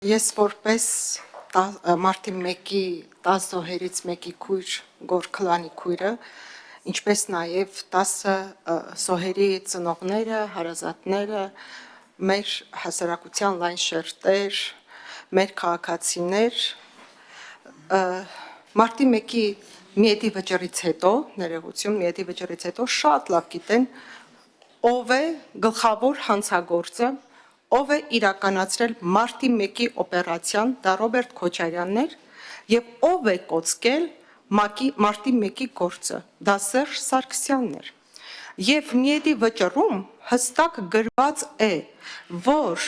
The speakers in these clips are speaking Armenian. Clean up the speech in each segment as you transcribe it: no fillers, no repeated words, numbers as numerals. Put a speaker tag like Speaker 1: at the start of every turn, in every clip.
Speaker 1: Ես որպես մարտի 1-ի 10 զոհերից մեկի քույր, Գոր քլանի քույրը, ինչպես նաև 10 զոհերի ծնողները, հարազատները, մեր հասարակության լայն շերտեր, մեր քաղաքացիներ, մարտի 1-ի միեդի վճռից հետո, ներողություն, միեդի վճռից հետո շատ լավ գիտեն ով է գլխավոր հանցագործը, ով է իրականացրել մարտի 1-ի օպերացիան, դա Ռոբերտ Քոչարյանն էր, եւ ով է կոծկել մարտի 1-ի գործը, դա Սերժ Սարգսյանն էր։ Եվ միեդի վճռում հստակ գրված է, որ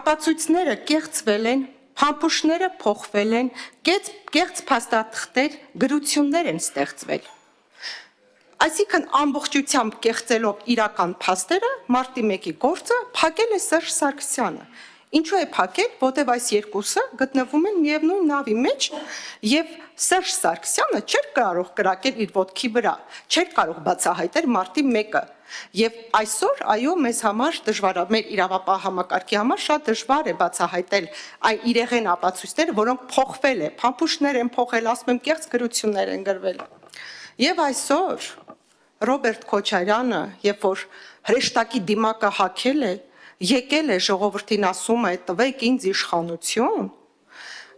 Speaker 1: ապացույցները կեղծվել են, փամփուշտները փոխվել են, կեղծ փաստաթղթեր, գրություններ են ստեղծվել։ Այսինքն ամբողջությամբ կեղծելով իրական փաստերը, մարտի 1-ի գործը փակել է Սերժ Սարգսյանը։ Ինչու է փակել, որտեղ այս երկուսը գտնվում են միևնույն նավի մեջ եւ Սերժ Սարգսյանը չէր կարող կրակել իր ոտքի վրա, չէր կարող բացահայտել մարտի 1-ը։ Եվ այսօր, այո, մեզ համար դժվար է, մեր իրավապահ համակարգի համար շատ դժվար է բացահայտել այն իրեղեն ապացույցները, որոնք փոխվել է, փամփուշտներ են փոխել, ասում եմ, կեղծ գրություններ են գրվել։ Եվ այսօր Ռոբերտ Քոչարյանը, երբ որ հրեշտակի դիմակը հագել է, եկել է ժողովրդին ասում է տվեք ինձ իշխանություն,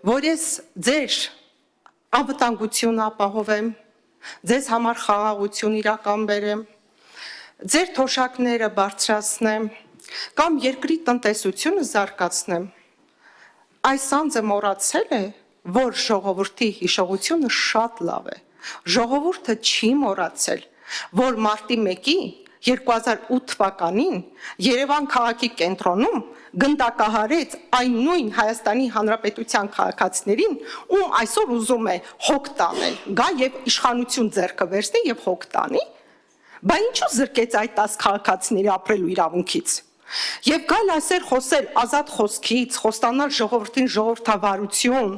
Speaker 1: որ ես ձեր անվտանգությունը ապահովեմ, ձեզ համար խաղաղություն իրական բերեմ, ձեր թոշակները բարձրացնեմ, կամ երկրի տնտեսությունը զարգացնեմ։ Այս անձը մոռացել է, որ ժողովրդի հիշողությունը շատ լավ է։ Ժողովուրդը չի մոռացել, որ մարտի 1-ի 2008 թվականին Երևան քաղաքի կենտրոնում գնդակահարեց այն նույն Հայաստանի Հանրապետության քաղաքացիներին, ում այսօր ուզում է հոգ տանել, գա եւ իշխանություն ձեռքը վերցնի եւ հոգ տանի, բա ինչու զրկեց այդ 10 քաղաքացիների ապրելու իրավունքից։ Եվ գալ այսօր խոսել ազատ խոսքից, խոստանալ ժողովրդին ժողովրդավարություն,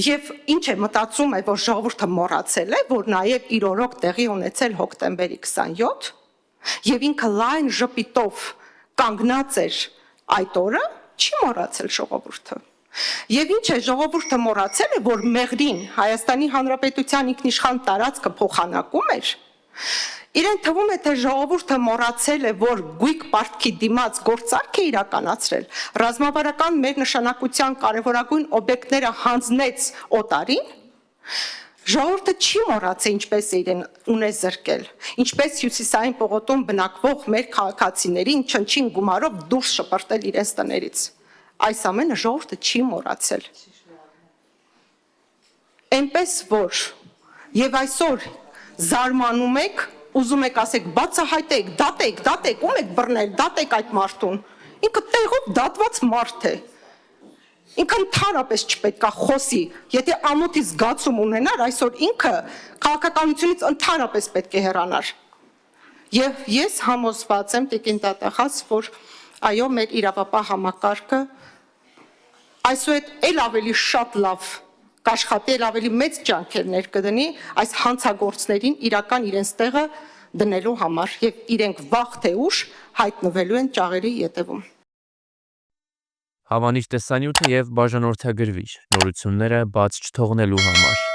Speaker 1: եւ ինչ է մտածում է, որ ժողովուրդը մոռացել է, որ նաեւ իր օրոք տեղի ունեցել հոկտեմբերի 27, եւ ինքը լայն ժպիտով կանգնած էր այդ օրը, չի մոռացել ժողովուրդը։ Եվ ինչ է ժողովուրդը մոռացել է, որ մեղրին Հայաստանի Հանրապետության ինքնիշխան տարածքը փոխանակում էր։ Իրեն թվում է, թե ժողովուրդը մոռացել է, որ գույք պարտքի դիմաց գործարք է իրականացրել, ռազմավարական մեր նշանակության կարևորագույն օբյեկտները հանձնեց օտարին, ժողովուրդը չի մոռացել ինչպես է իրեն ունես զրկել, ինչպես հյուսիսային պողոտում բնակվող մեր քաղաքացիներին չնչին գումարով դուրս շպրտել իրենց տներից։ Այս ամենը ժողովուրդը չի մոռացել։ Այնպես որ եւ այսօր զարմանում եք, ուզում եք ասեք բացահայտեք, դատեք, ում եք բռնել, դատեք այդ մարդուն։ Ինքը տեղով դատված մարդ է։ Ինքը ընդհանրապես չպետք է խոսի, եթե ամոթի զգացում ունենար, այսօր ինքը քաղաքականությունից ընդհանրապես պետք է հեռանար։ Եվ ես համոզված եմ, տիկին Տաթախաս, որ այո, մեր իրավապահ համակարգը այսուհետ էլ ավելի շատ լավ կաշխատի, էլ ավելի մեծ ջանքերներ կդնի այս հանցագործներին իրական իրենց տեղը դնելու համար եւ իրենք վաղ թե ուշ հայտնվելու են ճաղերի ետևում։
Speaker 2: Հավանիչ տեսանյութը եւ բաժանորդագրվիչ նորությունները բաց չթողնելու համար։